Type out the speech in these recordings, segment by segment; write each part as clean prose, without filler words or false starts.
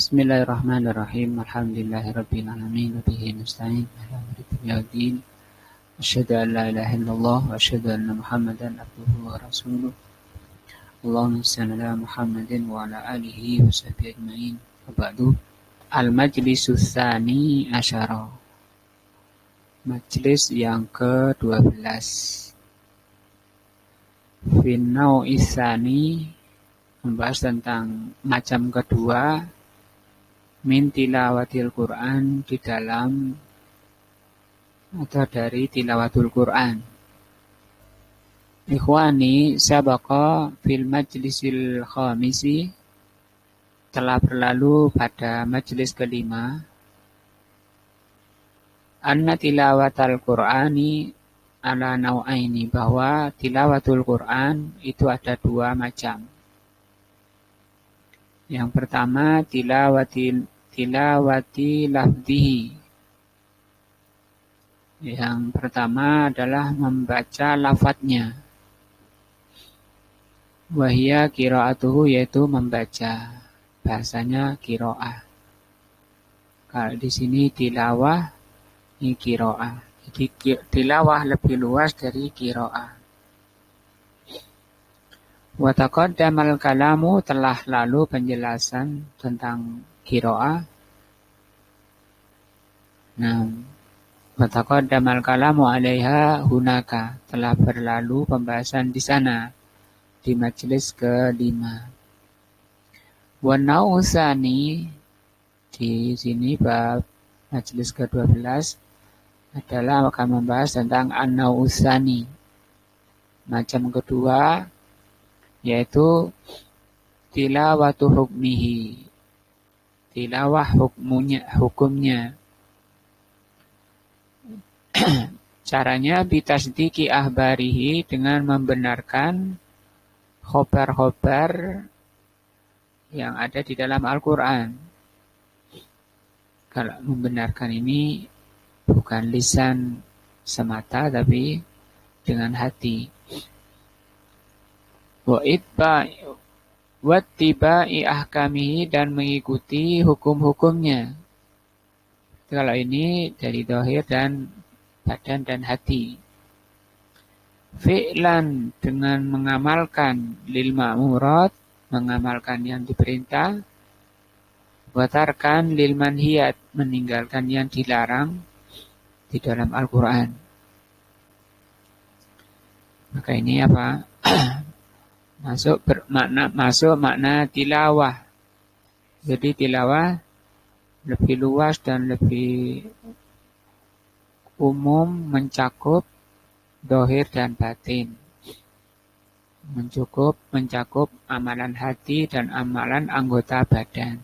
Bismillahirrahmanirrahim. Alhamdulillahirabbil alamin wa bihi nasta'in ala umuri dunya waddin. Asyhadu an la ilaha illallah wa asyhadu anna Muhammadan abduhu wa rasuluh. Allahumma shalli ala Muhammadin wa ala alihi wa sahbihi ajmain. Wa ba'du. Al-majlisus tsani asyara. Majlis yang ke-12. Finnau isani membahas tentang macam kedua min tilawatil Quran di dalam atau dari tilawatul Quran. Ikhwani, sabaqa fil majlisil khamisi, telah berlalu pada majlis kelima, anna tilawatal Qur'ani ala nau'aini, bahwa tilawatul Quran itu ada dua macam. Yang pertama tilawati lafzihi. Yang pertama adalah membaca lafadznya. Wahia qiraatuhu, yaitu membaca. Bahasanya qiraah. Kalau di sini tilawah, ini qiraah. Jadi tilawah lebih luas dari qiraah. Wa taqaddamal kalamu, telah lalu penjelasan tentang qiraah. Nah, wa taqaddamal kalamu 'alaiha hunaka, telah berlalu pembahasan di sana di majelis kelima. Wa nausani, di sini bab majelis ke-12 adalah akan membahas tentang an-nausani, macam kedua, yaitu tilawatu hukmihi, tilawah hukumnya. Caranya bitasdiki ahbarihi, dengan membenarkan khobar-khobar yang ada di dalam Al-Quran. Kalau membenarkan ini bukan lisan semata, tapi dengan hati. Wattiba'i ahkamihi, dan mengikuti hukum-hukumnya. Kalau ini dari zahir dan badan dan hati. Fi'lan, dengan mengamalkan lil ma'murat, mengamalkan yang diperintah. Watarkan lil manhiyat, meninggalkan yang dilarang di dalam Al-Quran. Maka ini apa? Masuk makna tilawah. Jadi tilawah lebih luas dan lebih umum, mencakup zahir dan batin. Mencakup amalan hati dan amalan anggota badan.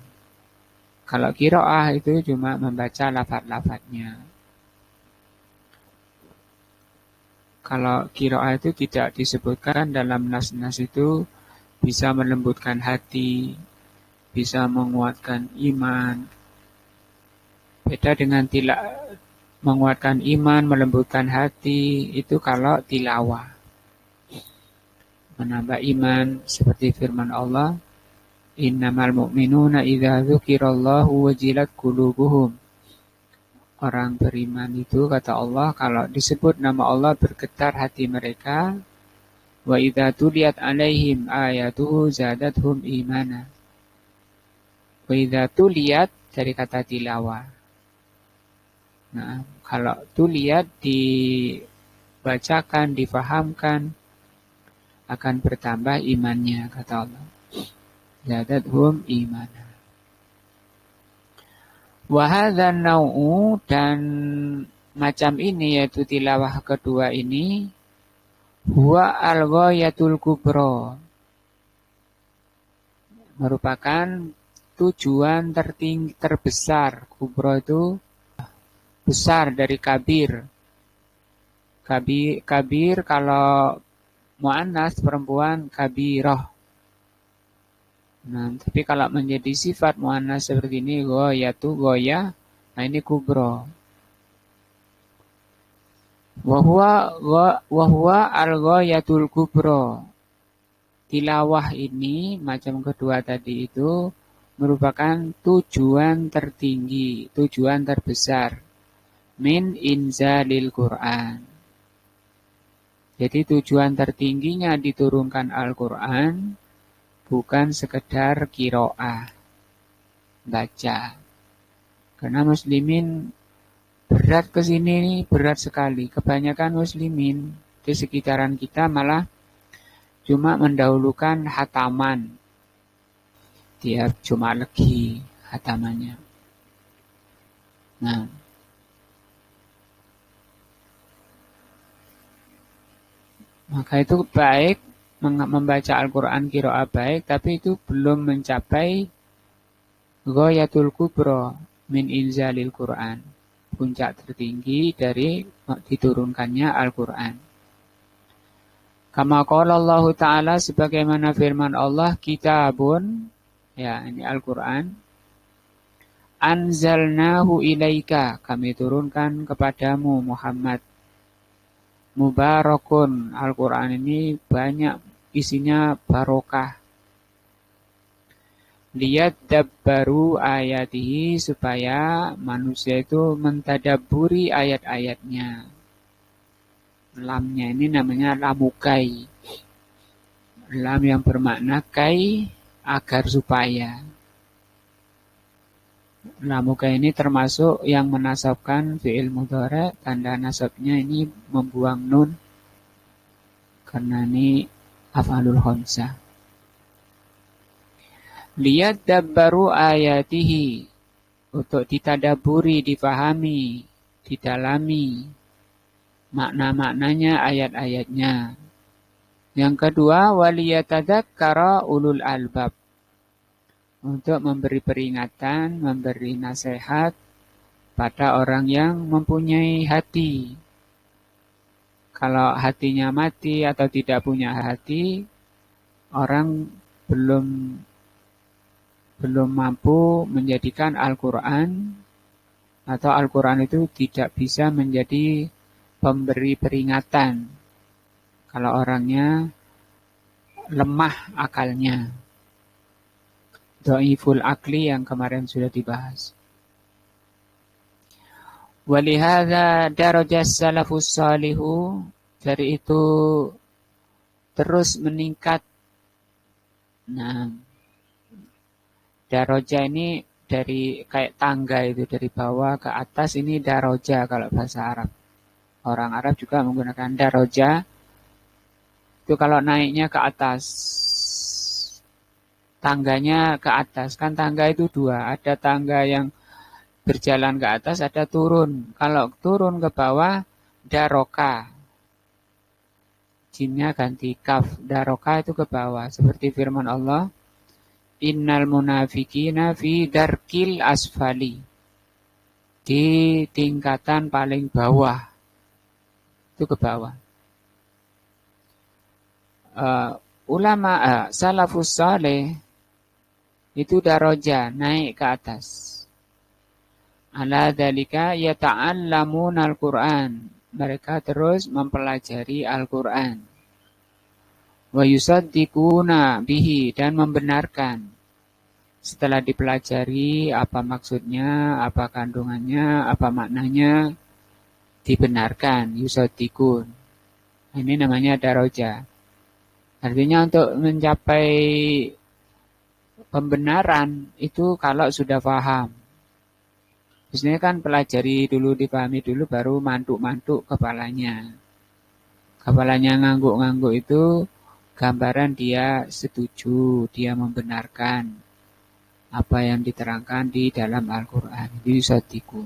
Kalau qiraah itu cuma membaca lafaz-lafaznya. Kalau qiraah itu tidak disebutkan dalam nas-nas, itu bisa melembutkan hati, bisa menguatkan iman. Beda dengan menguatkan iman, melembutkan hati, itu kalau tilawah. Menambah iman, seperti firman Allah, innamal mu'minuna idza dzukirallahu wajilat qulubuhum. Orang beriman itu, kata Allah, kalau disebut nama Allah bergetar hati mereka. Wa idza tuliyat alaihim ayatuhu zadathum imana. Wa idza tuliyat dari kata tilawah. Nah, kalau tuliyat dibacakan, difahamkan, akan bertambah imannya, kata Allah. Zadathum imana. Wa hadzan nau'u, dan macam ini, yaitu tilawah kedua ini, huwa al-ghayatul kubra, merupakan tujuan terbesar. Kubra itu besar, dari kabir. Kabir kalau muannas perempuan, kabirah. Nah, tapi kalau menjadi sifat muannas seperti ini, ghayatu, ghayah, nah ini kubra. Wa huwa al-ghayatul kubra. Tilawah ini macam kedua tadi itu merupakan tujuan tertinggi, tujuan terbesar min inzalil Quran. Jadi tujuan tertingginya diturunkan Al-Quran bukan sekedar qiraah, baca. Karena muslimin berat ke sini nih, berat sekali. Kebanyakan muslimin di sekitaran kita malah cuma mendahulukan hataman. Tiap Jumat Legi hatamannya. Nah, maka itu baik membaca Al-Quran qiraah baik, tapi itu belum mencapai ghayatul kubra min inzalil Quran. Puncak tertinggi dari diturunkannya Al-Quran. Kama qala Allah Ta'ala, sebagaimana firman Allah, kitabun, ya ini Al-Quran, anzalnahu ilaika, kami turunkan kepadamu Muhammad. Mubarakun, Al-Quran ini banyak isinya barokah. Liyadabbaru ayatihi, supaya manusia itu mentadabburi ayat-ayatnya. Lamnya ini namanya lamukai. Lam yang bermakna kai, agar supaya. Lamukai ini termasuk yang menasabkan fi'il mudhari', tanda nasabnya ini membuang nun karena ini af'alul khamsah. Liyadabbaru ayatihi, untuk ditadaburi, difahami, didalami makna-maknanya, ayat-ayatnya. Yang kedua, waliyatadzakkara ulul albab, untuk memberi peringatan, memberi nasihat pada orang yang mempunyai hati. Kalau hatinya mati atau tidak punya hati, orang belum mampu menjadikan Al-Quran, atau Al-Quran itu tidak bisa menjadi pemberi peringatan kalau orangnya lemah akalnya. Dhaiful akli yang kemarin sudah dibahas. Walihada darajas salafus salihu, dari itu terus meningkat. Nah, daroja ini dari kayak tangga itu, dari bawah ke atas, ini daroja kalau bahasa Arab. Orang Arab juga menggunakan daroja. Itu kalau naiknya ke atas. Tangganya ke atas. Kan tangga itu dua. Ada tangga yang berjalan ke atas, ada turun. Kalau turun ke bawah, daroka. Jinnya ganti kaf. Daroka itu ke bawah. Seperti firman Allah, innal munafikina fi darkil asfali, di tingkatan paling bawah, itu ke bawah. Ulama salafus saleh itu daroja, naik ke atas. Ala dzalika yata'allamuna al-Qur'an, mereka terus mempelajari Al-Quran. Wa yusaddiquna bihi, dan membenarkan. Setelah dipelajari apa maksudnya, apa kandungannya, apa maknanya, dibenarkan, yusaddiqun. Ini namanya daroja. Artinya untuk mencapai pembenaran itu kalau sudah paham. Biasanya kan pelajari dulu, dipahami dulu, baru mantuk-mantuk kepalanya. Kepalanya ngangguk-ngangguk itu gambaran dia setuju, dia membenarkan apa yang diterangkan di dalam Al-Quran. Yusaddiqu.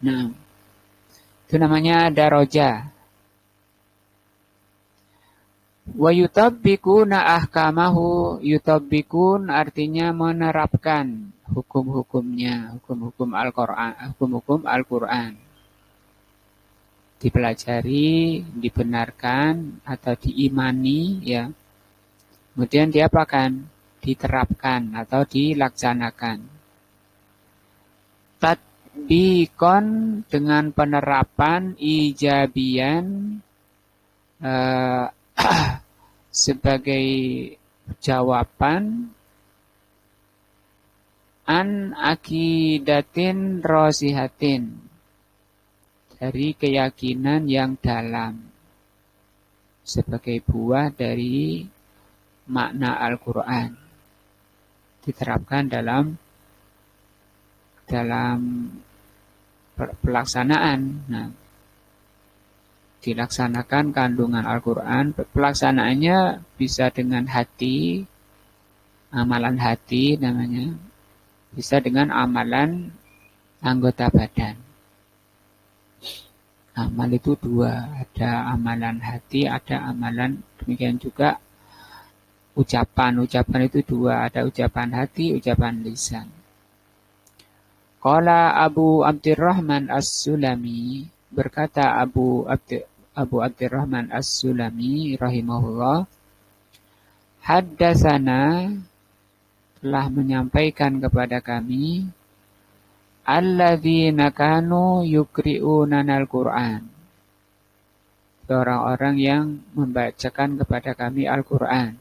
Nah, itu namanya daroja. Wa yutabbiquna ahkamahu, yutabbiqun artinya menerapkan hukum-hukumnya, hukum-hukum Al-Quran, hukum-hukum Al-Quran. Dipelajari, dibenarkan atau diimani, ya. Kemudian diapakan? Diterapkan atau dilaksanakan. Tatbiqon, dengan penerapan, ijabian sebagai jawaban An akidatin rosihatin, dari keyakinan yang dalam, sebagai buah dari makna Al-Quran diterapkan dalam pelaksanaan. Nah, dilaksanakan kandungan Al-Quran, pelaksanaannya bisa dengan hati, amalan hati namanya, bisa dengan amalan anggota badan. Amal itu dua, ada amalan hati, ada amalan, demikian juga ucapan. Ucapan itu dua, ada ucapan hati, ucapan lisan. Qala Abu Abdurrahman As-Sulami, berkata Abu Abdurrahman As-Sulami rahimahullah, haddatsana, telah menyampaikan kepada kami, alladzina kanu yukri'unana al-Qur'an, orang-orang yang membacakan kepada kami Al-Qur'an,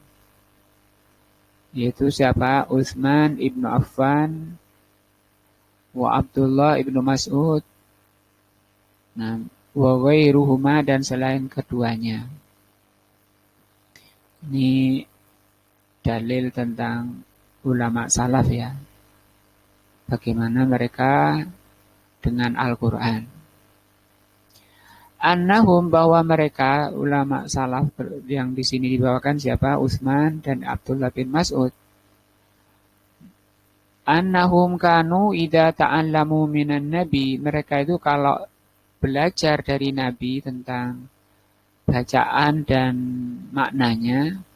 yaitu siapa? Utsman ibnu Affan wa Abdullah ibnu Mas'ud, nah, wa ghairuhuma, dan selain keduanya. Ini dalil tentang ulama salaf ya, bagaimana mereka dengan Al-Quran. Annahum, bahwa mereka ulama salaf yang di sini dibawakan siapa? Utsman dan Abdullah bin Mas'ud. Annahum kanu idza ta'allamu minan nabi, mereka itu kalau belajar dari nabi tentang bacaan dan maknanya,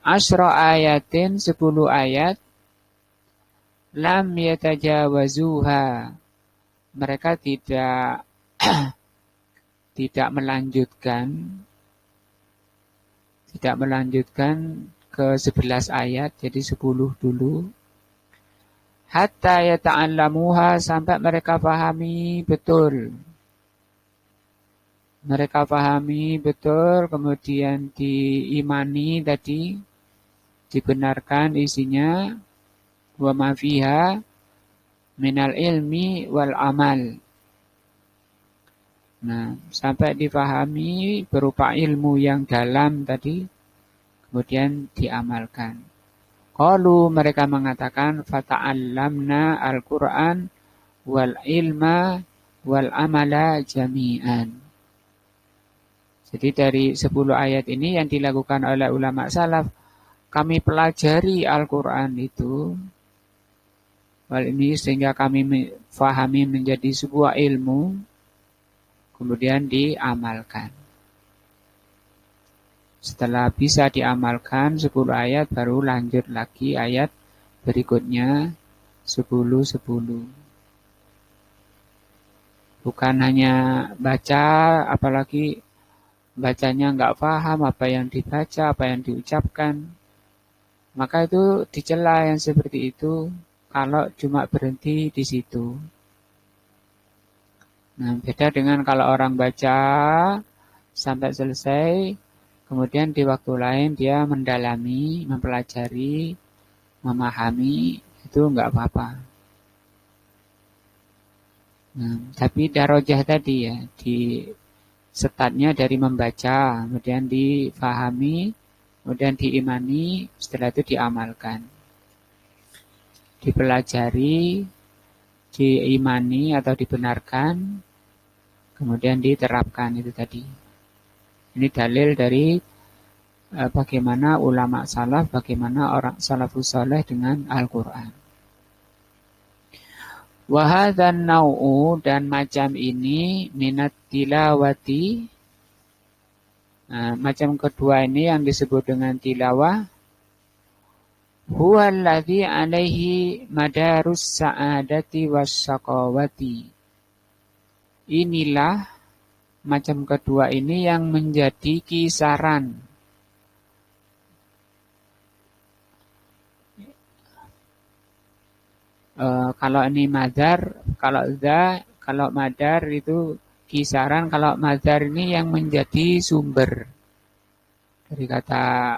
asyra ayatin, 10 ayat, lam yatajawazuha, mereka tidak melanjutkan ke 11 ayat, jadi 10 dulu. Hatta yata'allamuha, sampai mereka pahami betul. Mereka pahami betul, kemudian diimani tadi, dibenarkan isinya, wa ma fiha minal ilmi wal amal. Nah, sampai dipahami berupa ilmu yang dalam tadi, kemudian diamalkan. Qalu, mereka mengatakan, fata'allamna al-Qur'an wal ilma wal amala jami'an. Jadi dari 10 ayat ini yang dilakukan oleh ulama salaf, kami pelajari Al-Quran itu, ini sehingga kami fahami menjadi sebuah ilmu, kemudian diamalkan. Setelah bisa diamalkan 10 ayat, baru lanjut lagi ayat berikutnya 10-10. Bukan hanya baca, apalagi bacanya nggak paham apa yang dibaca, apa yang diucapkan. Maka itu dicela yang seperti itu kalau cuma berhenti di situ. Nah, beda dengan kalau orang baca sampai selesai, kemudian di waktu lain dia mendalami, mempelajari, memahami, itu nggak apa-apa. Nah, tapi darajah tadi ya, di setatnya dari membaca, kemudian difahami, kemudian diimani, setelah itu diamalkan. Dipelajari, diimani atau dibenarkan, kemudian diterapkan, itu tadi. Ini dalil dari bagaimana ulama salaf, bagaimana orang salafus saleh dengan Al-Quran. Wahadzan nau'u, dan macam ini, minat tilawati, macam kedua ini yang disebut dengan tilawah, huwallazi alaihi madarus sa'adati wasyaqawati. Inilah macam kedua ini yang menjadi kisaran kalau ini madar, kalau madar itu kisaran, kalau madar ini yang menjadi sumber dari kata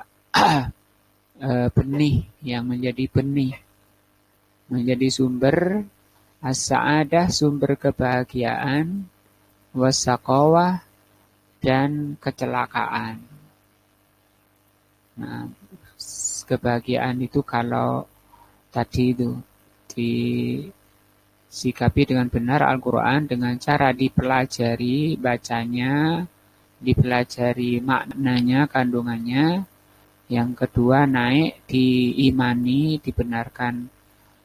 benih, yang menjadi benih. menjadi sumber as-sa'adah, sumber kebahagiaan, was-saqawah, dan kecelakaan. Nah, kebahagiaan itu kalau tadi itu disikapi dengan benar Al-Quran dengan cara dipelajari bacanya, dipelajari maknanya, kandungannya. Yang kedua naik diimani, dibenarkan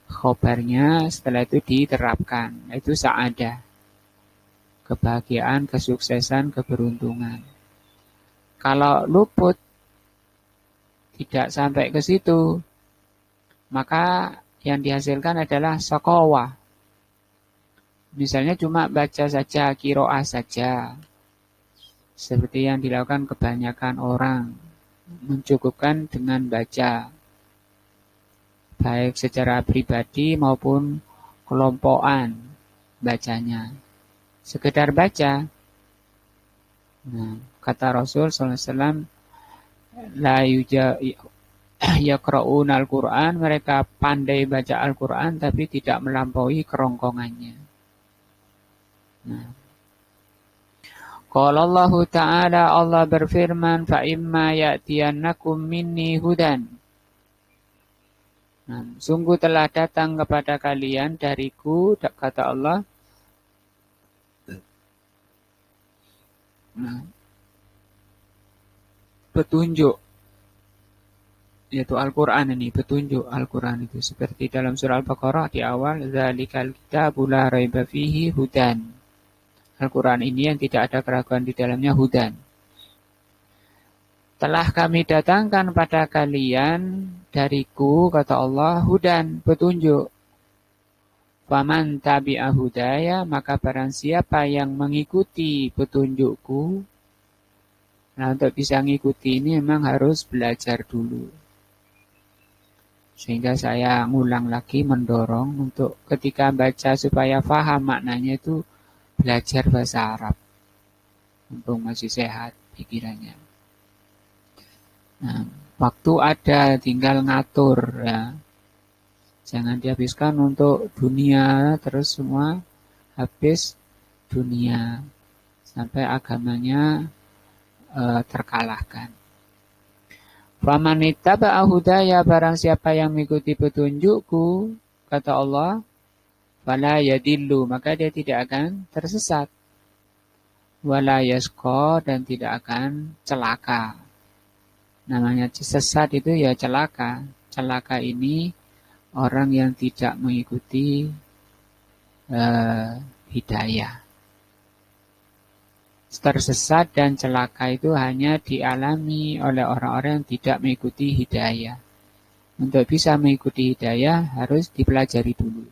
khobarnya, setelah itu diterapkan. Itu sa'adah. Kebahagiaan, kesuksesan, keberuntungan. Kalau luput, tidak sampai ke situ, maka yang dihasilkan adalah shaqawah. Misalnya cuma baca saja, qiraah saja. Seperti yang dilakukan kebanyakan orang. Mencukupkan dengan baca. Baik secara pribadi maupun kelompokan bacanya. Sekedar baca. Nah, kata Rasul SAW, la yaqra'una al-Quran, mereka pandai baca Al-Quran tapi tidak melampaui kerongkongannya. Nah, qala Allah Ta'ala, Allah berfirman, fa imma ya'tiyannakum minni hudan. Nah, sungguh telah datang kepada kalian dariku, kata Allah. Nah, petunjuk, yaitu Al-Quran ini, petunjuk Al-Quran itu. Seperti dalam surah Al-Baqarah di awal, dzalikal kitabu la raiba fihi hudan. Al-Quran ini yang tidak ada keraguan di dalamnya hudan. Telah kami datangkan pada kalian dariku, kata Allah, hudan, petunjuk. Faman tabi'a hudaya, maka barang siapa yang mengikuti petunjukku. Nah, untuk bisa mengikuti ini memang harus belajar dulu. Sehingga saya ngulang lagi mendorong untuk ketika baca supaya paham maknanya itu belajar bahasa Arab. Mumpung masih sehat pikirannya. Nah, waktu ada tinggal ngatur ya. Jangan dihabiskan untuk dunia terus semua habis dunia sampai agamanya terkalahkan. Faman ittaba'a hudaya, barang siapa yang mengikuti petunjukku, kata Allah, fala yadillu, maka dia tidak akan tersesat. Wala yasqa, dan tidak akan celaka. Namanya sesat itu ya celaka. Celaka ini orang yang tidak mengikuti hidayah. Tersesat dan celaka itu hanya dialami oleh orang-orang yang tidak mengikuti hidayah. Untuk bisa mengikuti hidayah harus dipelajari dulu.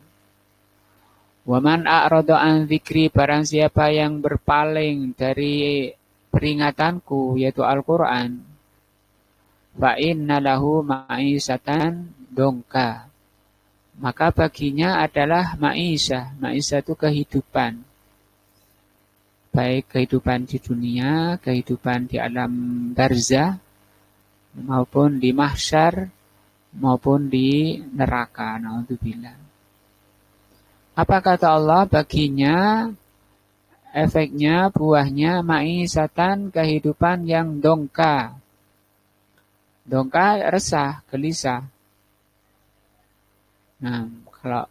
Waman a'rada an dzikri, barang siapa yang berpaling dari peringatanku yaitu Al-Qur'an, fa inna lahu ma'isatan dongka, maka baginya adalah ma'isah. Ma'isah itu kehidupan. Baik kehidupan di dunia, kehidupan di alam barzah, maupun di mahsyar, maupun di neraka. Na'udzubillah. Apa kata Allah? Baginya, efeknya, buahnya, ma'isatan, kehidupan yang dongka. Dongka resah, gelisah. Nah, kalau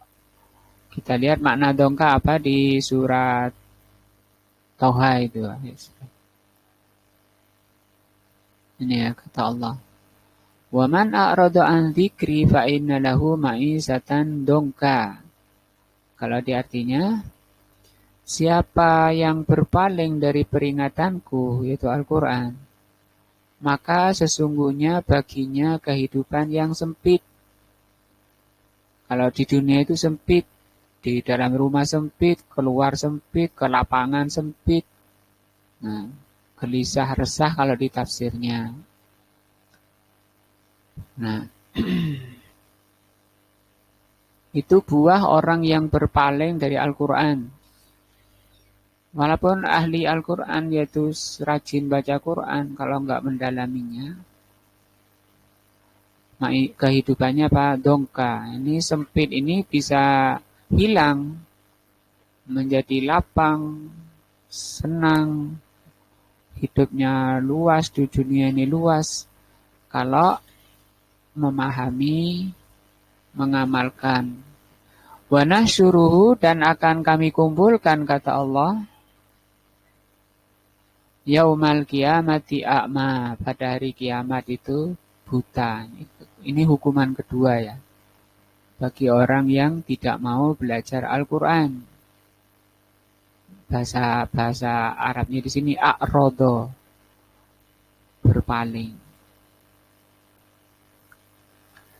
kita lihat makna dongka apa di surat Tauha itu. Ini ya kata Allah. Wa man a'rada an dzikri fa inna lahu ma'isatan dongka. Kalau di artinya, siapa yang berpaling dari peringatanku yaitu Al-Qur'an, maka sesungguhnya baginya kehidupan yang sempit. Kalau di dunia itu sempit, di dalam rumah sempit, keluar sempit, ke lapangan sempit. Nah, gelisah resah kalau di tafsirnya. Nah, itu buah orang yang berpaling dari Al-Quran. Walaupun ahli Al-Quran yaitu rajin baca Quran, kalau nggak mendalaminya, Kehidupannya apa? Dongka. Ini sempit ini bisa hilang menjadi lapang, senang, hidupnya luas, di dunia ini luas. Kalau memahami, mengamalkan. Wa nahsyuruhu, dan akan kami kumpulkan, kata Allah, yaumal qiyamati a'ma, pada hari kiamat itu buta. Ini hukuman kedua ya, bagi orang yang tidak mau belajar Al-Quran. Bahasa Arabnya di sini a'rodo, berpaling.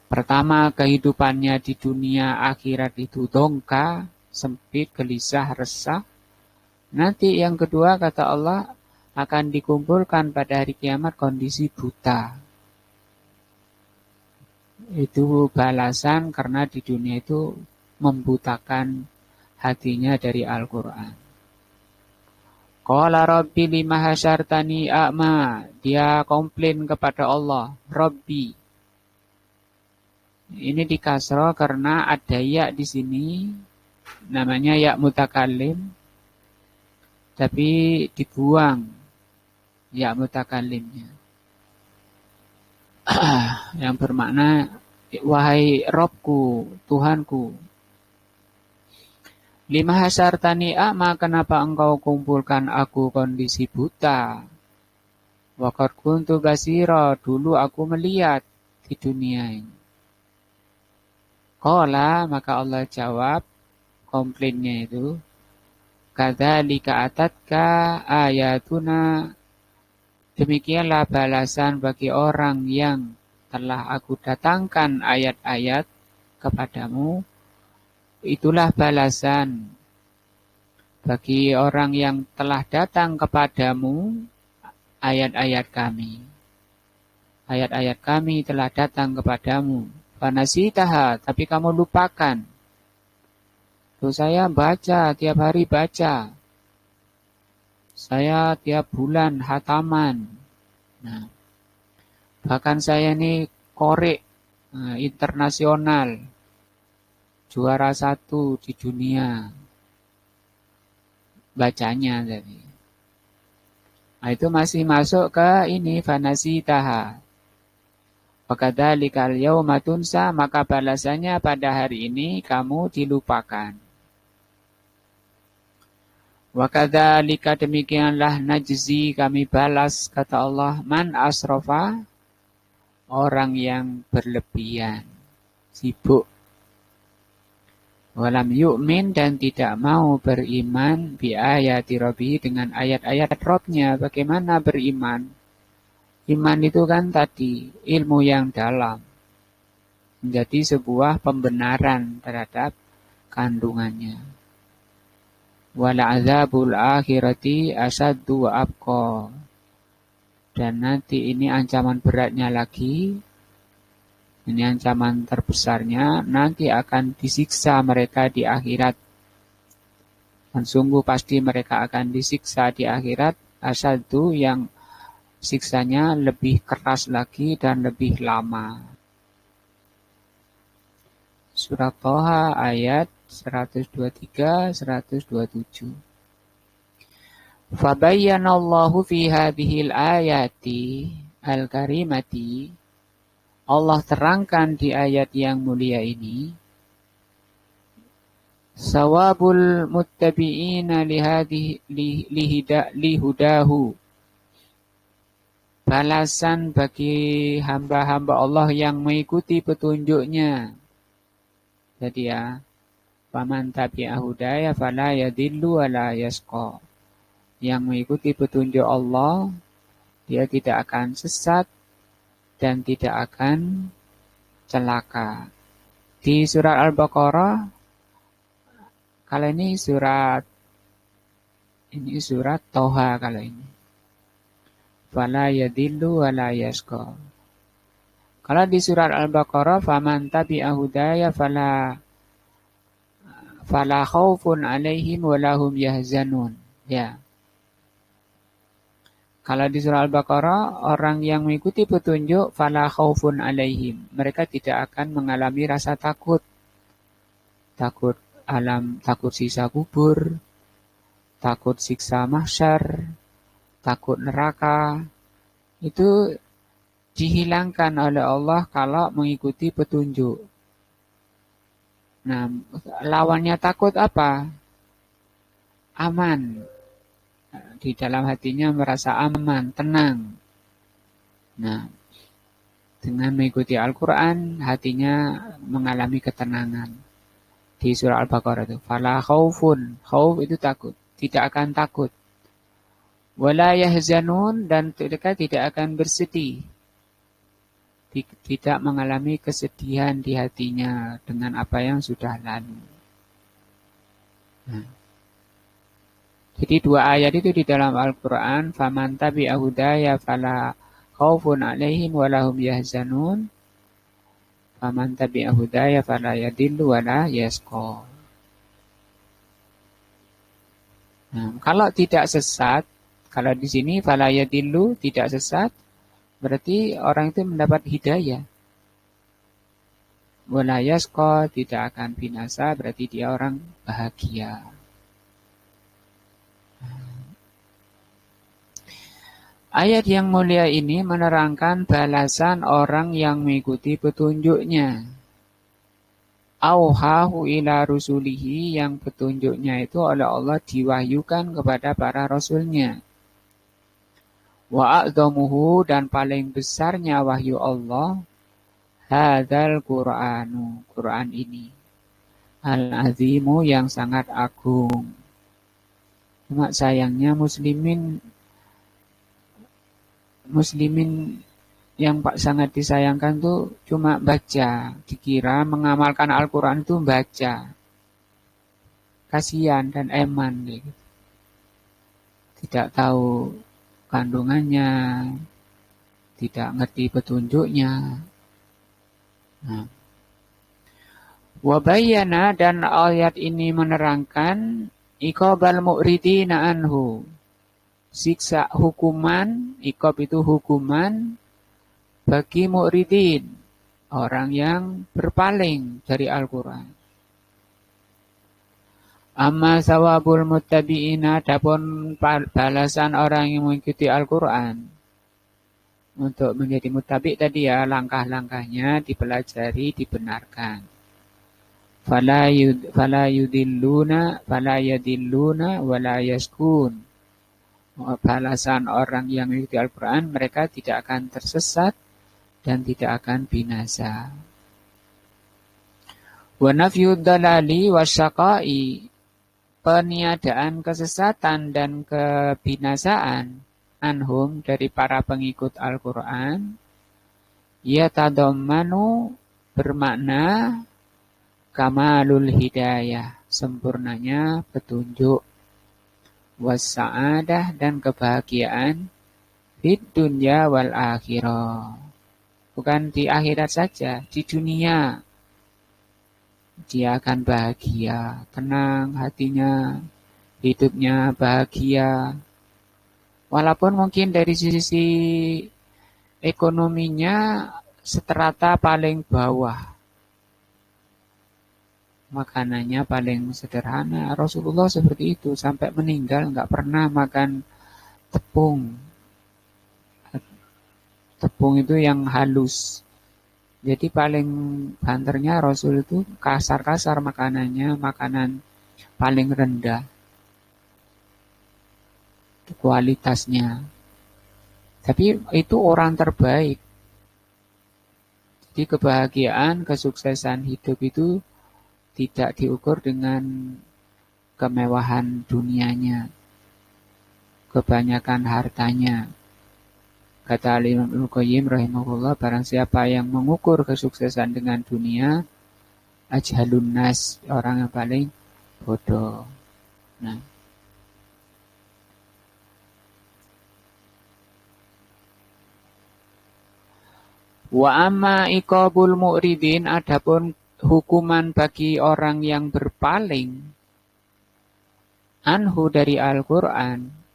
Pertama, kehidupannya di dunia akhirat itu dongka, sempit, gelisah, resah. Nanti yang kedua, kata Allah, akan dikumpulkan pada hari kiamat kondisi buta. Itu balasan karena di dunia itu membutakan hatinya dari Al-Quran. Qala Rabbi lima hasyartani a'ma. Dia komplain kepada Allah, Rabbi. Ini dikasroh karena ada ya di sini, namanya ya mutakalim, tapi dibuang ya mutakalimnya. Yang bermakna, wahai Robku, Tuhanku. Lima hasyartani a'ma, kenapa engkau kumpulkan aku kondisi buta? Wa qad kuntu basira, dulu aku melihat di dunia ini. Qala, maka Allah jawab komplainnya itu, kadzalika atatka ayatuna, demikianlah balasan bagi orang yang telah aku datangkan ayat-ayat kepadamu. Itulah balasan bagi orang yang telah datang kepadamu ayat-ayat kami. Ayat-ayat kami telah datang kepadamu. Fanasitaha, tapi kamu lupakan. Tuh saya baca, tiap hari baca. Saya tiap bulan hataman. Nah, bahkan saya ini korek internasional. Juara 1 di dunia. Bacanya jadi. Nah, itu masih masuk ke ini fanasitaha. Fakadzalikal yauma tunsa, maka balasannya pada hari ini kamu dilupakan. Wa kadzalika, demikianlah najzi, kami balas, kata Allah, man asrafa, orang yang berlebihan, sibuk. Walam yu'min, dan tidak mau beriman, bi ayati rabbi, dengan ayat-ayat Rabbnya. Bagaimana beriman? Iman itu kan tadi ilmu yang dalam, menjadi sebuah pembenaran terhadap kandungannya. Wala azabul akhirati asaddu wa abqa. Dan nanti ini ancaman beratnya lagi, ini ancaman terbesarnya, nanti akan disiksa mereka di akhirat. Dan sungguh pasti mereka akan disiksa di akhirat, asaddu, yang siksanya lebih keras lagi dan lebih lama. Surat Thaha ayat 123-127. Fabayyanallahu fi hadhil ayati al-karimati, Allah terangkan di ayat yang mulia ini, sawabul muttabi'ina lihudahu, balasan bagi hamba-hamba Allah yang mengikuti petunjuknya. Jadi ya, faman tabi'a hudaya fala yadillu wala yasqa. Yang mengikuti petunjuk Allah, dia tidak akan sesat dan tidak akan celaka. Di surat Al-Baqarah, kalau ini surat Thaha kalau ini. Fala yadillu wala yasqa. Kalau di surat Al-Baqarah, faman tabi'a hudaya fala khaufun alaihim wa lahum yahzanun. Ya. Kalau di surah Al-Baqarah, orang yang mengikuti petunjuk, fala khaufun alaihim. Mereka tidak akan mengalami rasa takut. Takut siksa kubur, takut siksa mahsyar, takut neraka. Itu dihilangkan oleh Allah kalau mengikuti petunjuk. Nah, lawannya takut apa? Aman. Di dalam hatinya merasa aman, tenang. Nah, dengan mengikuti Al-Quran, hatinya mengalami ketenangan. Di surah Al-Baqarah itu, fala khaufun, khauf itu takut, tidak akan takut. Wala yahzanun, dan mereka tidak akan bersedih. Tidak mengalami kesedihan di hatinya dengan apa yang sudah lalu. Nah, jadi dua ayat itu di dalam Al-Quran, faman tabi'a hudaya fala khaufun alaihim walahum yahzanun, faman tabi'a hudaya fala yadillu wala yasqa. Nah, kalau tidak sesat, kalau di sini fala yadillu, tidak sesat, berarti orang itu mendapat hidayah. Wala yasqa, tidak akan binasa, berarti dia orang bahagia. Ayat yang mulia ini menerangkan balasan orang yang mengikuti petunjuknya. Auhahu ila rusulihi, yang petunjuknya itu oleh Allah diwahyukan kepada para rasulnya. Wa a'dhamuhu, dan paling besarnya wahyu Allah, hadzal Qur'anu, Quran ini. Al-azimu, yang sangat agung. Cuma sayangnya muslimin yang sangat disayangkan tuh cuma baca, dikira mengamalkan Al-Quran itu baca. Kasihan dan eman gitu. Tidak tahu kandungannya, tidak ngerti petunjuknya. Nah. Wabayana, dan ayat ini menerangkan iqabal mu'ridina anhu, siksa hukuman, iqab itu hukuman bagi mu'ridin, orang yang berpaling dari Al-Quran. Amma sawabul muttabi'ina, adapun balasan orang yang mengikuti Al-Quran. Untuk menjadi muttabi' tadi ya, langkah-langkahnya dipelajari, dibenarkan. Fala yudilluna, fala yadilluna, wala yaskun. Balasan orang yang mengikuti Al-Quran, mereka tidak akan tersesat dan tidak akan binasa. Wa nafyud dalali wasyaqai, peniadaan kesesatan dan kebinasaan anhum, dari para pengikut Al-Quran, yatadammanu, bermakna kamalul hidayah, sempurnanya petunjuk, wassa'adah, dan kebahagiaan fid dunya wal akhirah. Bukan di akhirat saja, di dunia dia akan bahagia, tenang hatinya, hidupnya bahagia. Walaupun mungkin dari sisi ekonominya seterata paling bawah, makanannya paling sederhana. Rasulullah seperti itu, sampai meninggal nggak pernah makan tepung. Tepung itu yang halus. Jadi paling banternya Rasul itu kasar-kasar makanannya, makanan paling rendah kualitasnya. Tapi itu orang terbaik. Jadi kebahagiaan, kesuksesan hidup itu tidak diukur dengan kemewahan dunianya, kebanyakan hartanya. Kata Imam Ibnu Qayyim rahimahullah, barang siapa yang mengukur kesuksesan dengan dunia, ajhalun nas, orang yang paling bodoh. Nah, wa amma iqabul mu'ridin, adapun hukuman bagi orang yang berpaling anhu, dari Al-Quran,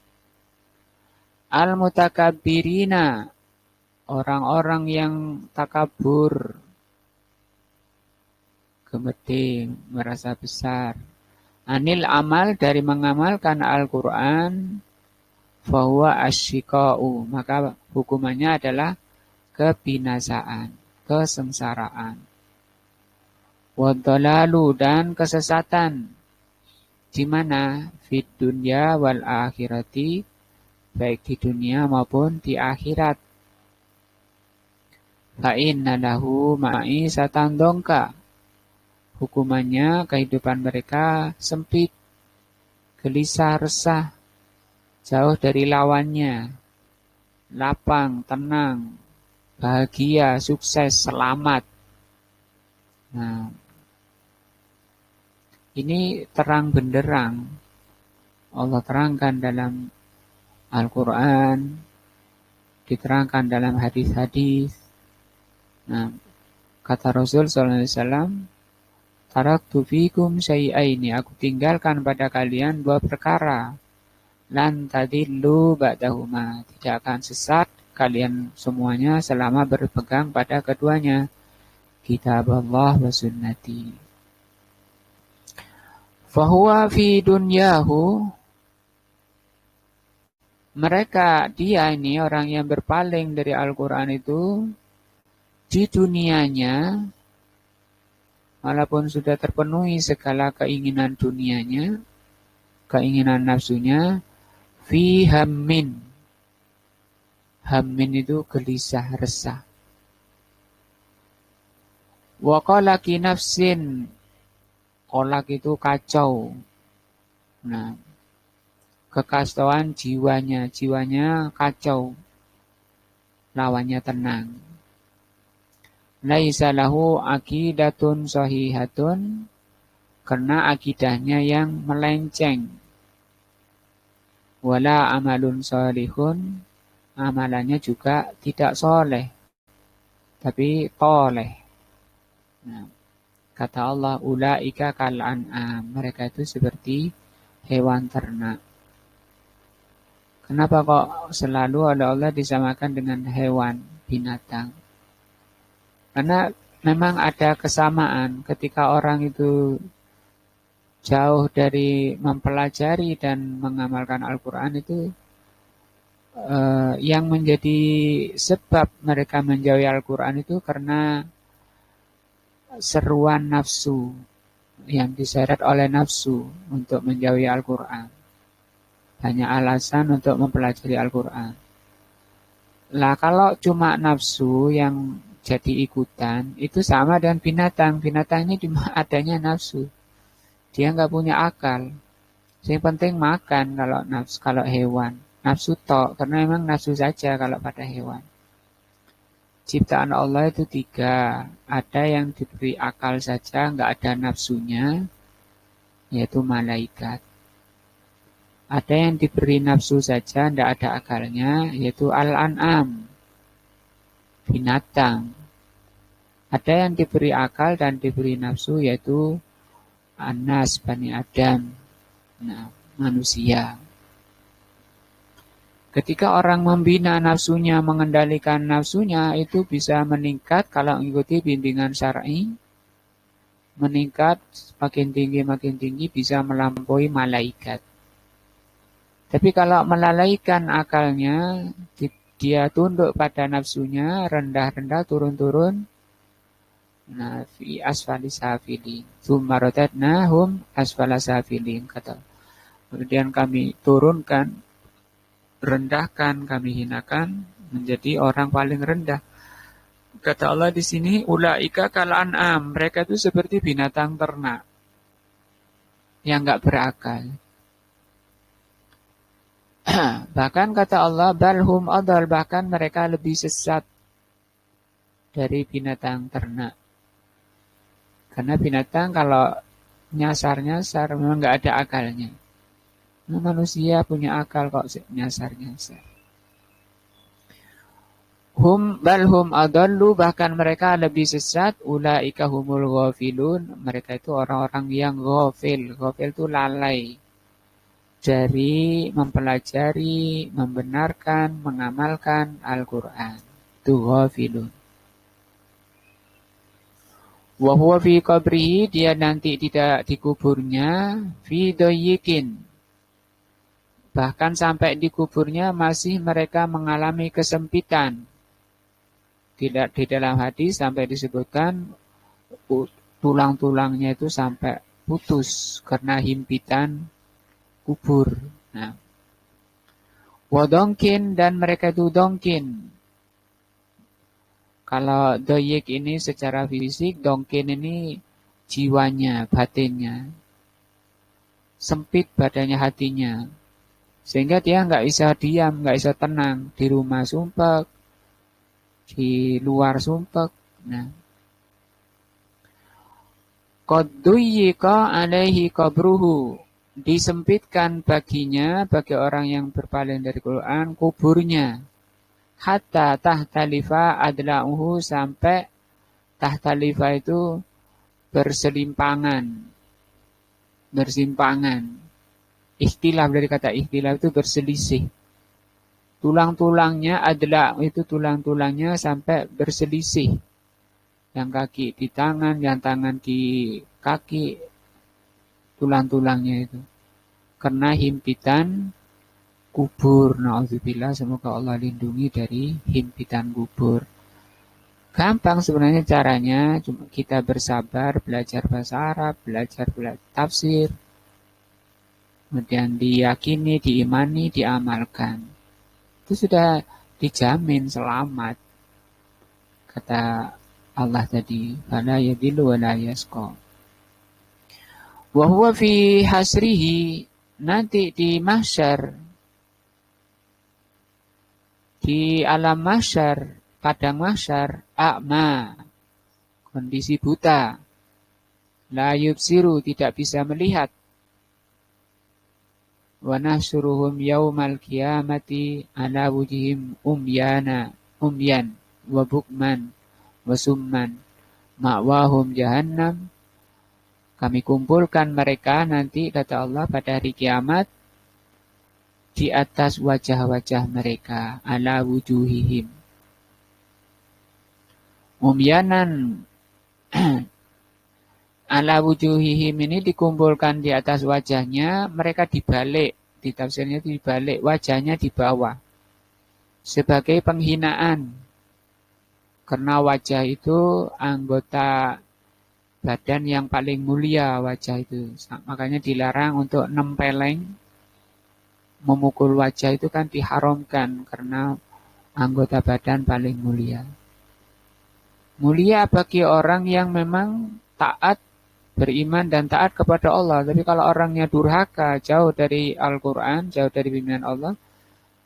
Al-mutakabbirina, orang-orang yang takabur, gemede, merasa besar. Anil amal, dari mengamalkan Al-Quran, fahuwa asyiqa'u, maka hukumannya adalah kebinasaan, kesengsaraan. Wadhalalu, dan kesesatan. Di mana? Fid dunya wal akhirati, baik di dunia maupun di akhirat. Fa inna lahu ma'isatan dongka, hukumannya kehidupan mereka sempit, gelisah, resah, jauh dari lawannya, lapang, tenang, bahagia, sukses, selamat. Nah, ini terang benderang Allah terangkan dalam Al-Quran, diterangkan dalam hadis-hadis. Nah, kata Rasul SAW, taraktu fikum syai'aini, aku tinggalkan pada kalian dua perkara. Lan tadillu ba'dahuma, tidak akan sesat kalian semuanya selama berpegang pada keduanya. Kitab Allah wa sunnati. Fahuwa fi dunyahu, mereka, dia ini orang yang berpaling dari Al-Quran itu, di dunianya, walaupun sudah terpenuhi segala keinginan dunianya, keinginan nafsunya, fi hammin. Hammin itu gelisah, resah. Wa qalaki nafsin, kolak itu kacau. Nah, kekacauan jiwanya kacau. Lawannya tenang. Laisa lahu aqidatun sahihatun, karena akidahnya yang melenceng. Wala amalun salihun, amalannya juga tidak soleh, tapi toleh. Nah, kata Allah, ulaika kal an'am, mereka itu seperti hewan ternak. Kenapa kok selalu oleh Allah disamakan dengan hewan, binatang? Karena memang ada kesamaan ketika orang itu jauh dari mempelajari dan mengamalkan Al-Quran itu, yang menjadi sebab mereka menjauhi Al-Quran itu karena seruan nafsu, yang diseret oleh nafsu untuk menjauhi Al-Quran. Banyak alasan untuk mempelajari Al-Quran. Lah kalau cuma nafsu yang jadi ikutan, itu sama dengan binatang. Binatang ini cuma adanya nafsu. Dia nggak punya akal. Yang penting makan kalau nafsu, kalau hewan. Nafsu tok, karena memang nafsu saja kalau pada hewan. Ciptaan Allah itu 3. Ada yang diberi akal saja, nggak ada nafsunya, yaitu malaikat. Ada yang diberi nafsu saja, nggak ada akalnya, yaitu al-an'am, binatang. Ada yang diberi akal dan diberi nafsu, yaitu Anas, Bani Adam, nah, manusia. Ketika orang membina nafsunya, mengendalikan nafsunya, itu bisa meningkat kalau mengikuti bimbingan syar'i. Meningkat makin tinggi bisa melampaui malaikat. Tapi kalau melalaikan akalnya, dia tunduk pada nafsunya, rendah-rendah, turun-turun, nah, fi asfali safilin. Tsumma radadnahum asfala safilin, kata. Kemudian kami turunkan, rendahkan, kami hinakan menjadi orang paling rendah. Kata Allah di sini, ulaika kal an'am, mereka itu seperti binatang ternak yang enggak berakal. Bahkan kata Allah, balhum adal, bahkan mereka lebih sesat dari binatang ternak. Karena binatang kalau nyasar-nyasar memang nggak ada akalnya. Nah, manusia punya akal kok nyasar-nyasar. Balhum adallu, bahkan mereka lebih sesat. Ulaika humul ghafilun, mereka itu orang-orang yang ghafil. Ghafil itu lalai. dari mempelajari, membenarkan, mengamalkan Al-Quran. Itu ghafilun. Wa huwa fi qabrihi, dia nanti tidak dikuburnya, fi doyikin. Bahkan sampai di kuburnya masih mereka mengalami kesempitan. Tidak di dalam hadis sampai disebutkan tulang-tulangnya itu sampai putus karena himpitan kubur. Nah, wadongkin, dan mereka itu dongkin. Kalau doyik ini secara fisik, dongkin ini jiwanya, batinnya. Sempit badannya, hatinya. Sehingga dia nggak bisa diam, nggak bisa tenang. Di rumah sumpek, di luar sumpek. Nah, qad duyyika alaihi qabruhu, disempitkan baginya, bagi orang yang berpaling dari Quran, kuburnya. Hatta tahtalifa adla'uhu, sampai tahtalifa itu bersimpangan. Ikhtilaf, dari kata ikhtilaf itu berselisih. Tulang-tulangnya adla' itu tulang-tulangnya sampai berselisih. Yang kaki di tangan, yang tangan di kaki, tulang-tulangnya itu. Karena himpitan kubur. Na'udzubillah, semoga Allah lindungi dari himpitan kubur. Gampang sebenarnya caranya, cuma kita bersabar, belajar bahasa Arab, belajar tafsir, kemudian diyakini, diimani, diamalkan. Itu sudah dijamin selamat. Kata Allah tadi, fala yadillu wa la yasqa. Wa huwa fi hasrihi, nanti di mahsyar, di alam mahsyar, padang mahsyar, a'ma, kondisi buta, la yubsiru, tidak bisa melihat. Wa nahsyuruhum yaumal qiyamati ala wujihim umyan wa bukman wa summan ma'wahum jahannam. Kami kumpulkan mereka nanti, kata Allah, pada hari kiamat, di atas wajah-wajah mereka, ala wujuhihim. Umyanan ala wujuhihim ini dikumpulkan di atas wajahnya, mereka dibalik, di tafsirnya dibalik, wajahnya di bawah. Sebagai penghinaan. Karena wajah itu anggota badan yang paling mulia, wajah itu. Makanya dilarang untuk nempeleng. Memukul wajah itu kan diharamkan karena anggota badan paling mulia. Mulia bagi orang yang memang taat, beriman dan taat kepada Allah. Tapi kalau orangnya durhaka, jauh dari Al-Quran, jauh dari bimbingan Allah,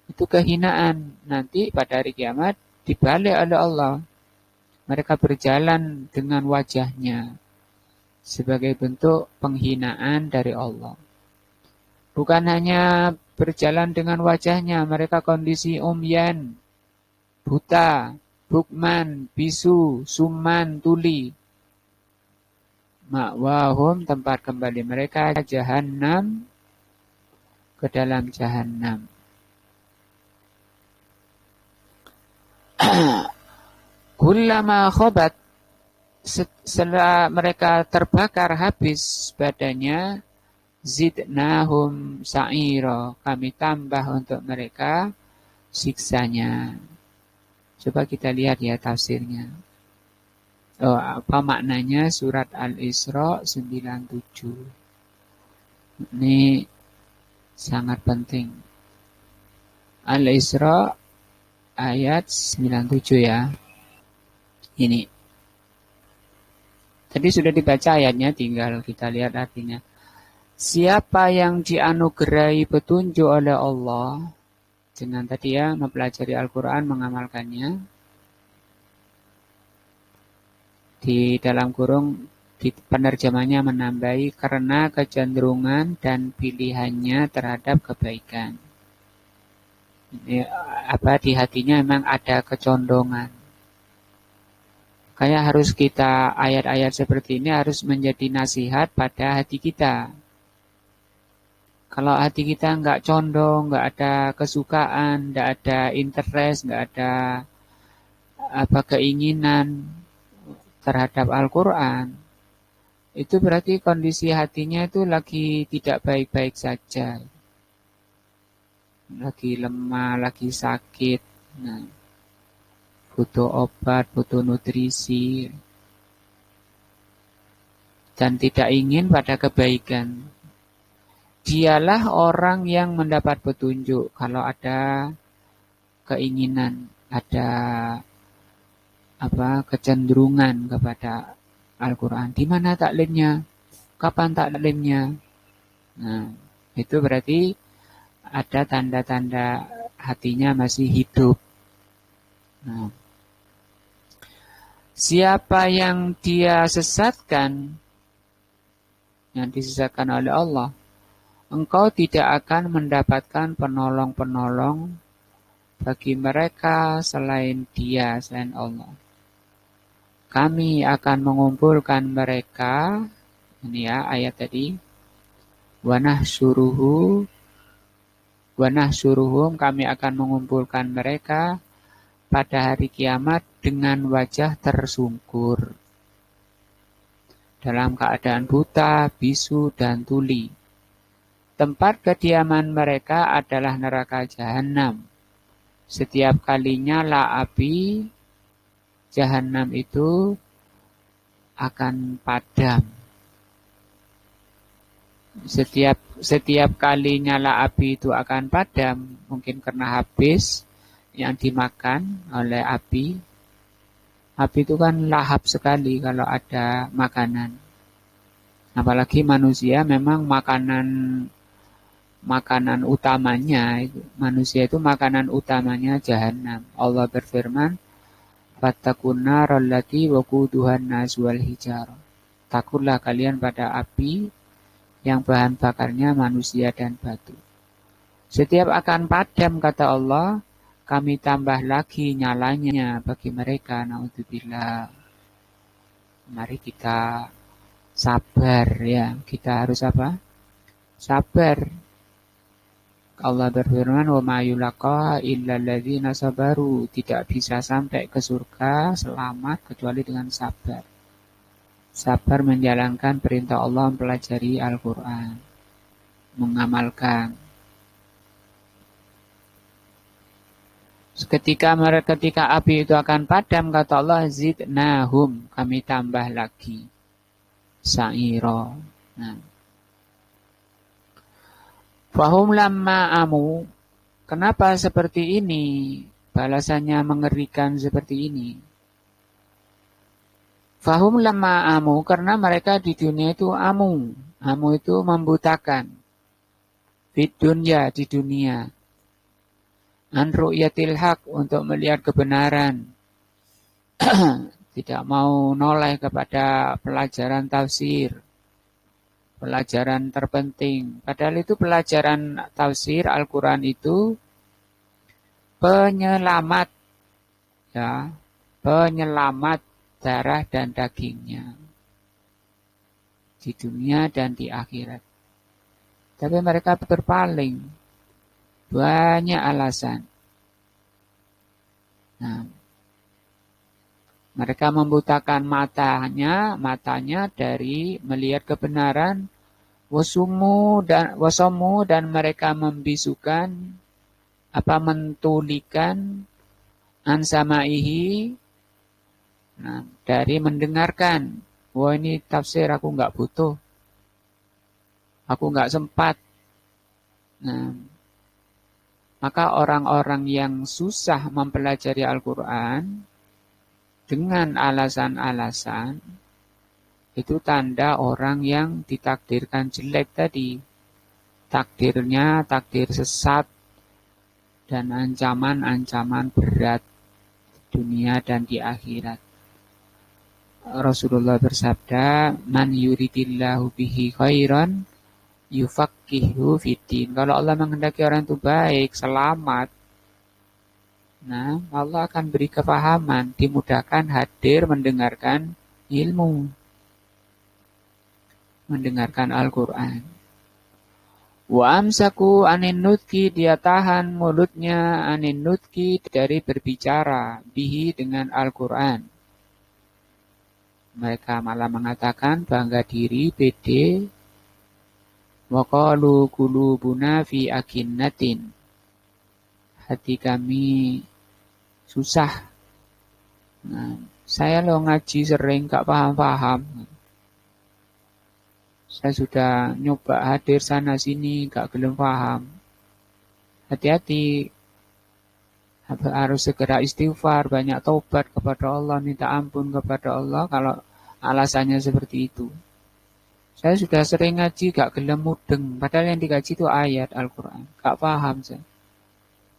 itu kehinaan. Nanti pada hari kiamat dibalik oleh Allah. Mereka berjalan dengan wajahnya sebagai bentuk penghinaan dari Allah. Bukan hanya berjalan dengan wajahnya, mereka kondisi umyan, buta, bukman, bisu, summan, tuli. Ma'wahum, tempat kembali mereka, jahannam, ke dalam jahannam. Kullama khobat, setelah mereka terbakar habis badannya, zidnahum sa'iro, kami tambah untuk mereka siksanya. Coba kita lihat ya tafsirnya. Apa maknanya surat Al-Isra 97. Ini sangat penting. Al-Isra ayat 97 ya. Ini. Tadi sudah dibaca ayatnya, tinggal kita lihat artinya. Siapa yang dianugerahi petunjuk oleh Allah, dengan tadi ya, mempelajari Al-Quran, mengamalkannya, di dalam kurung, di penerjemahnya menambahi, karena kecenderungan dan pilihannya terhadap kebaikan. Ini, di hatinya memang ada kecondongan. Kayak harus kita, ayat-ayat seperti ini harus menjadi nasihat pada hati kita. Kalau hati kita nggak condong, nggak ada kesukaan, nggak ada interest, nggak ada keinginan terhadap Al-Quran, itu berarti kondisi hatinya itu lagi tidak baik-baik saja. Lagi lemah, lagi sakit. Nah, butuh obat, butuh nutrisi. Dan tidak ingin pada kebaikan. Dialah orang yang mendapat petunjuk kalau ada keinginan, ada kecenderungan kepada Al-Quran. Di mana taklimnya? Kapan taklimnya? Nah, itu berarti ada tanda-tanda hatinya masih hidup. Nah, siapa yang dia sesatkan, yang disesatkan oleh Allah, engkau tidak akan mendapatkan penolong-penolong bagi mereka selain Dia, selain Allah. Kami akan mengumpulkan mereka, ini ya ayat tadi, wanahsyuruhum, kami akan mengumpulkan mereka pada hari kiamat dengan wajah tersungkur, dalam keadaan buta, bisu, dan tuli. Tempat kediaman mereka adalah neraka jahanam. Setiap kali nyala api jahanam itu akan padam. Setiap kali nyala api itu akan padam, mungkin karena habis yang dimakan oleh api. Api itu kan lahap sekali kalau ada makanan. Apalagi manusia memang makanan utamanya, manusia itu makanan utamanya jahanam. Allah berfirman, "Fattaqun naral lati waquduhan nas wal hijarah." Takutlah kalian pada api yang bahan bakarnya manusia dan batu. Setiap akan padam, kata Allah, kami tambah lagi nyalanya bagi mereka. Naudzubillah. Mari kita sabar ya. Kita harus apa? Sabar. Allah berfirman, "Wa ma yulaqaha illal ladzina sabaru." Tidak bisa sampai ke surga selamat kecuali dengan sabar. Sabar menjalankan perintah Allah, mempelajari Al-Quran, mengamalkan. Ketika api itu akan padam, kata Allah, zidnahum, kami tambah lagi sa'ira. Nah, fahum lamma amu, kenapa seperti ini? Balasannya mengerikan seperti ini. Fahum lamma amu, karena mereka di dunia itu amu. Amu itu membutakan. Fid dunya, di dunia. An ru'yatil haq, untuk melihat kebenaran. Tidak mau noleh kepada pelajaran tafsir. Pelajaran terpenting. Padahal itu pelajaran tafsir Al-Quran itu penyelamat. Ya, penyelamat darah dan dagingnya. Di dunia dan di akhirat. Tapi mereka berpaling. Banyak alasan. Nah, mereka membutakan matanya dari melihat kebenaran, wasomu dan mereka membisukan, mentulikan ansamaihi, dari mendengarkan. Wah, ini tafsir aku nggak butuh, aku nggak sempat. Nah, maka orang-orang yang susah mempelajari Al-Quran dengan alasan-alasan, itu tanda orang yang ditakdirkan jelek tadi. Takdirnya takdir sesat dan ancaman-ancaman berat di dunia dan di akhirat. Rasulullah bersabda, "Man yuridillahu bihi khairan yufaqihu fiddin." Kalau Allah menghendaki orang itu baik, selamat, nah, Allah akan beri kefahaman, dimudahkan hadir mendengarkan ilmu, mendengarkan Al-Quran. Wa amsaku anin nutki, dia tahan mulutnya anin nutki dari berbicara bihi dengan Al-Quran. Mereka malah mengatakan bangga diri, pede. Wa qalu qulubuna fi akinnatin. Hati kami susah. Nah, saya lo ngaji sering gak paham-paham. Saya sudah nyoba hadir sana sini gak gelem paham. Hati-hati, harus segera istighfar, banyak taubat kepada Allah, minta ampun kepada Allah kalau alasannya seperti itu. Saya sudah sering ngaji gak gelem mudeng, padahal yang dikaji itu ayat Al-Quran. Gak paham saya.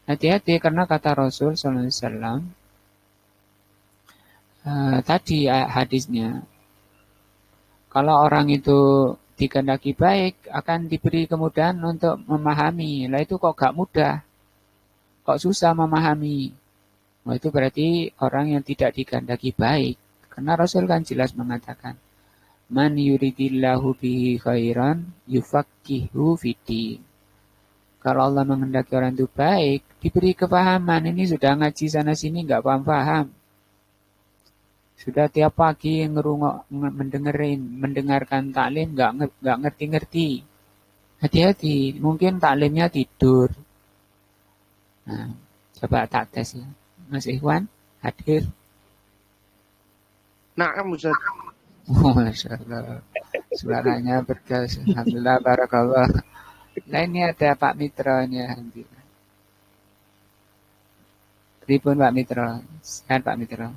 Hati-hati karena kata Rasul SAW, tadi hadisnya, kalau orang itu dikehendaki baik, akan diberi kemudahan untuk memahami. Lah itu kok gak mudah, kok susah memahami. Nah, itu berarti orang yang tidak dikehendaki baik. Karena Rasul kan jelas mengatakan, man yuridillahu bihi khairan yufaqihu fiddin. Kalau Allah menghendaki orang itu baik, diberi kepahaman. Ini sudah ngaji sana sini nggak paham-paham. Sudah tiap pagi mendengarkan taklim nggak ngerti-ngerti. Hati-hati, mungkin taklimnya tidur. Nah, coba tak tes ya. Mas Ikhwan, hadir. Na'am Ustaz. Oh, Masya Allah. Suaranya bergas. Alhamdulillah, barakallah. Nah ini ada Pak Mitronya. Pripun Pak Mitro? Sehat Pak Mitro.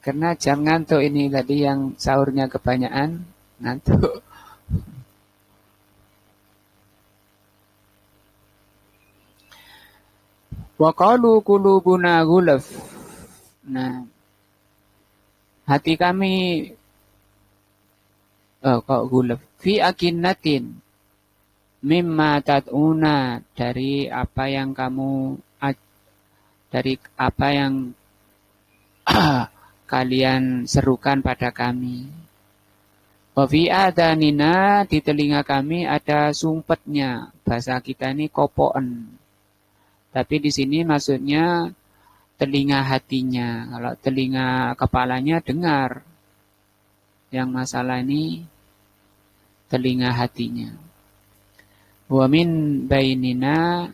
Karena jam ngantuk ini tadi yang sahurnya kebanyakan, ngantuk. Wa qalu qulubuna ghulaf. Nah, hati kami kok ghulaf. Fi akinnatin mimma tad'una, dari apa yang kamu kalian serukan pada kami. Wa fi adanina, di telinga kami ada sumpetnya. Bahasa kita ini kopoen. Tapi di sini maksudnya telinga hatinya. Kalau telinga kepalanya dengar. Yang masalah ini telinga hatinya. Wa min bainina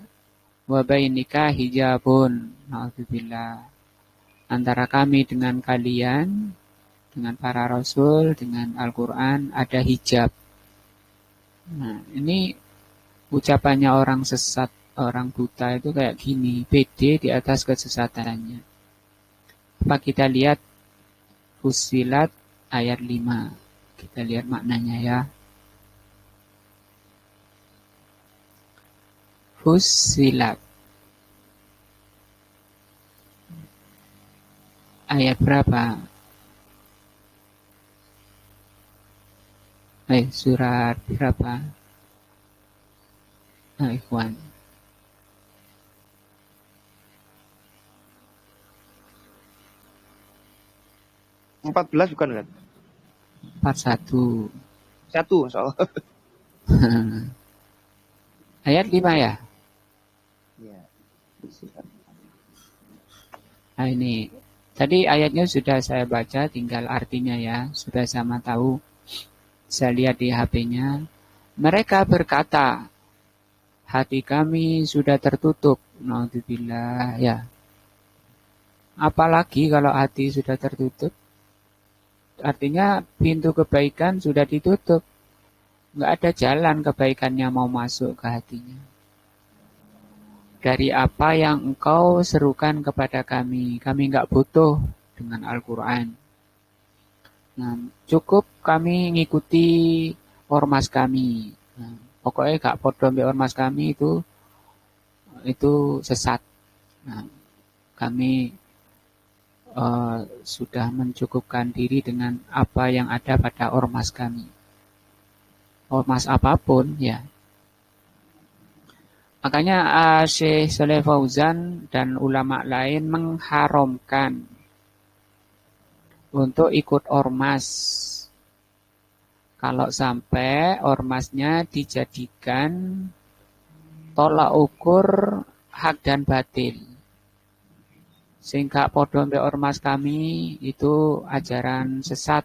wa bainika hijabun. Na'udzubillah. Antara kami dengan kalian, dengan para rasul, dengan Al-Quran, ada hijab. Nah, ini ucapannya orang sesat, orang buta itu kayak gini, pede di atas kesesatannya. Apa kita lihat Fussilat ayat 5. Kita lihat maknanya ya. Fussilat. Ayat berapa? Surat berapa? Ikhwan. 14 bukan kan? 41. 1 soal. Ayat 5 ya? Ya. Nah ini, tadi ayatnya sudah saya baca, tinggal artinya ya. Sudah sama tahu. Saya lihat di HP-nya. Mereka berkata, hati kami sudah tertutup. Na'udzubillah ya. Apalagi kalau hati sudah tertutup. Artinya pintu kebaikan sudah ditutup. Nggak ada jalan kebaikannya mau masuk ke hatinya. Dari apa yang engkau serukan kepada kami. Kami nggak butuh dengan Al-Quran. Nah, cukup kami ngikuti ormas kami. Nah, pokoknya gak podo mbek ormas kami itu sesat. Nah, kami sudah mencukupkan diri dengan apa yang ada pada ormas kami. Ormas apapun ya. Makanya Syekh Shalih Fauzan dan ulama lain mengharamkan untuk ikut ormas. Kalau sampai ormasnya dijadikan tolak ukur hak dan batil. Sehingga podo mbek ormas kami itu ajaran sesat,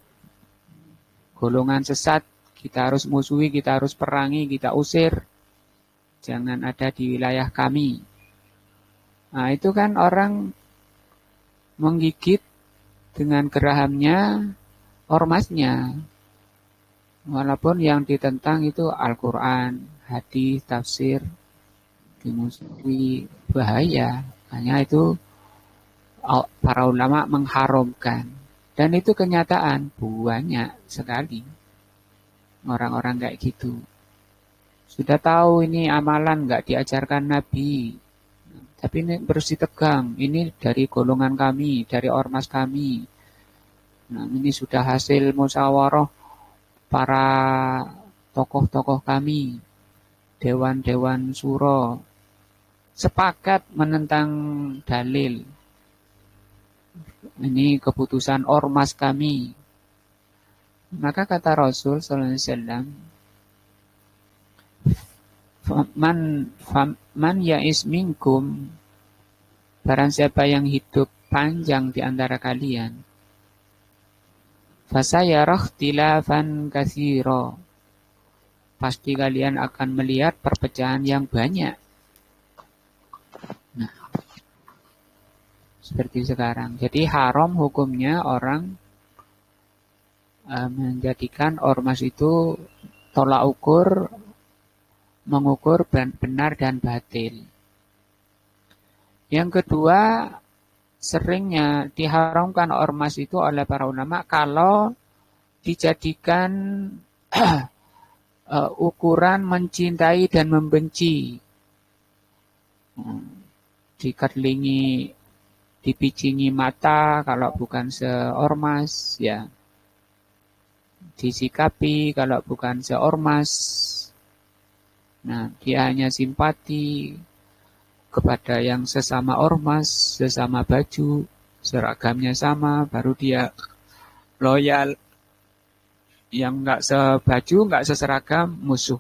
golongan sesat, kita harus musuhi, kita harus perangi, kita usir. Jangan ada di wilayah kami. Nah, itu kan orang menggigit dengan gerahamnya ormasnya. Walaupun yang ditentang itu Al-Quran, hadis, tafsir, dimusuhi, bahaya. Hanya itu para ulama mengharamkan. Dan itu kenyataan, banyak sekali orang-orang kayak gitu. Sudah tahu ini amalan nggak diajarkan Nabi. Tapi ini bersih tegang, ini dari golongan kami, dari ormas kami. Nah, ini sudah hasil musyawarah para tokoh-tokoh kami, dewan-dewan suro, sepakat menentang dalil. Ini keputusan ormas kami. Maka kata Rasul sallallahu alaihi wasallam, Man ya'is minkum, barang siapa yang hidup panjang di antara kalian, fasayarah tilafan katsira, pasti kalian akan melihat perpecahan yang banyak. Nah, seperti sekarang. Jadi haram hukumnya orang menjadikan ormas itu tolak ukur, mengukur benar dan batil. Yang kedua, seringnya diharamkan ormas itu oleh para ulama kalau dijadikan ukuran mencintai dan membenci. Dikatlingi, dipicingi mata kalau bukan seormas, ya. Disikapi kalau bukan seormas. Nah, dia hanya simpati kepada yang sesama ormas, sesama baju, seragamnya sama, baru dia loyal. Yang enggak sebaju, enggak seseragam, musuh.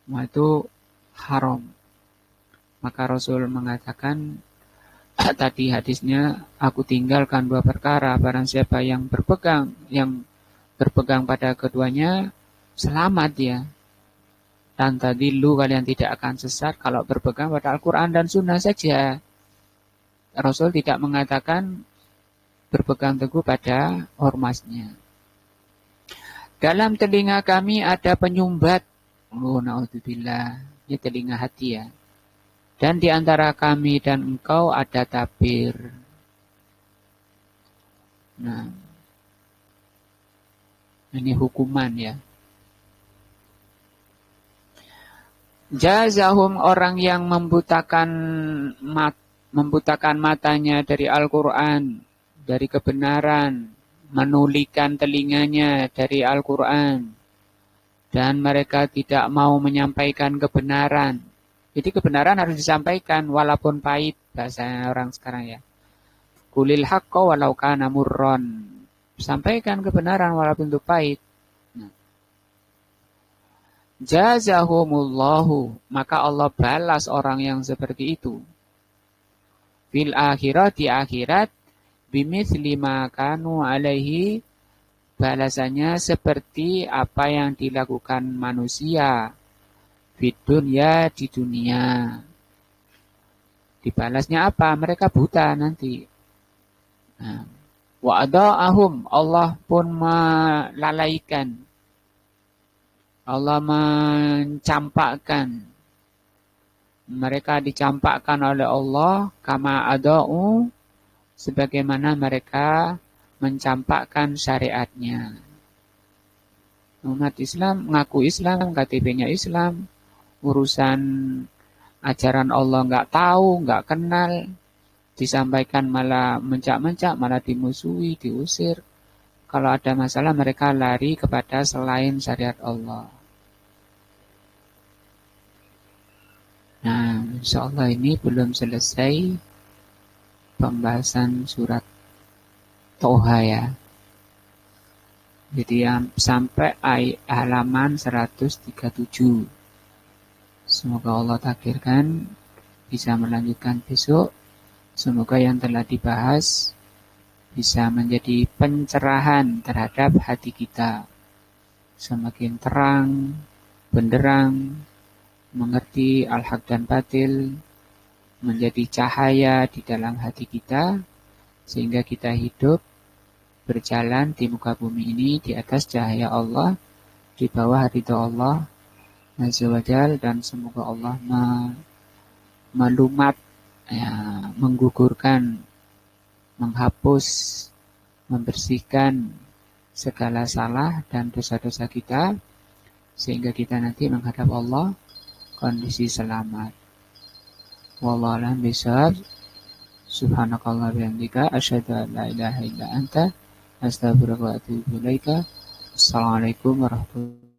Nah, itu haram. Maka Rasul mengatakan, tadi hadisnya, aku tinggalkan dua perkara, barang siapa yang berpegang pada keduanya, selamat dia. Dan tadi kalian tidak akan sesat kalau berpegang pada Al-Quran dan Sunnah saja. Rasul tidak mengatakan berpegang teguh pada ormasnya. Dalam telinga kami ada penyumbat. Oh, na'udzubillah. Ini telinga hati ya. Dan di antara kami dan engkau ada tabir. Nah, ini hukuman ya. Jazahum, orang yang membutakan matanya dari Al-Quran, dari kebenaran, menulikan telinganya dari Al-Quran, dan mereka tidak mau menyampaikan kebenaran. Jadi kebenaran harus disampaikan walaupun pahit, bahasa orang sekarang ya. Qulil haqqa walau kana murron. Sampaikan kebenaran walaupun itu pahit. Jazahumullahu, maka Allah balas orang yang seperti itu. Fil akhirat, di akhirat, bimithli ma kanu alaihi, balasannya seperti apa yang dilakukan manusia fid dunya, di dunia. Dibalasnya apa? Mereka buta nanti. Nah, wa ada'ahum, Allah pun melalaikan, Allah mencampakkan. Mereka dicampakkan oleh Allah kama ada'u, sebagaimana mereka mencampakkan syariatnya. Umat Islam mengaku Islam, KTP-nya Islam, urusan ajaran Allah nggak tahu, nggak kenal, disampaikan malah mencak-mencak, malah dimusuhi, diusir. Kalau ada masalah mereka lari kepada selain syariat Allah. Nah, insya Allah ini belum selesai pembahasan surat Toha ya. Jadi sampai halaman 137. Semoga Allah takdirkan bisa melanjutkan besok. Semoga yang telah dibahas bisa menjadi pencerahan terhadap hati kita. Semakin terang, benderang, mengerti al-haq dan batil, menjadi cahaya di dalam hati kita, sehingga kita hidup berjalan di muka bumi ini di atas cahaya Allah, di bawah ridha Allah Azza wa Jal, dan semoga Allah melumat, ya, menggugurkan, menghapus, membersihkan segala salah dan dosa-dosa kita, sehingga kita nanti menghadap Allah kondisi selamat. Wallahu a'lam bishawab. Subhanakallah bihamdika asyhadu an la ilaha illa anta astaghfiruka wa atubu ilaika. Assalamualaikum warahmatullahi wabarakatuh.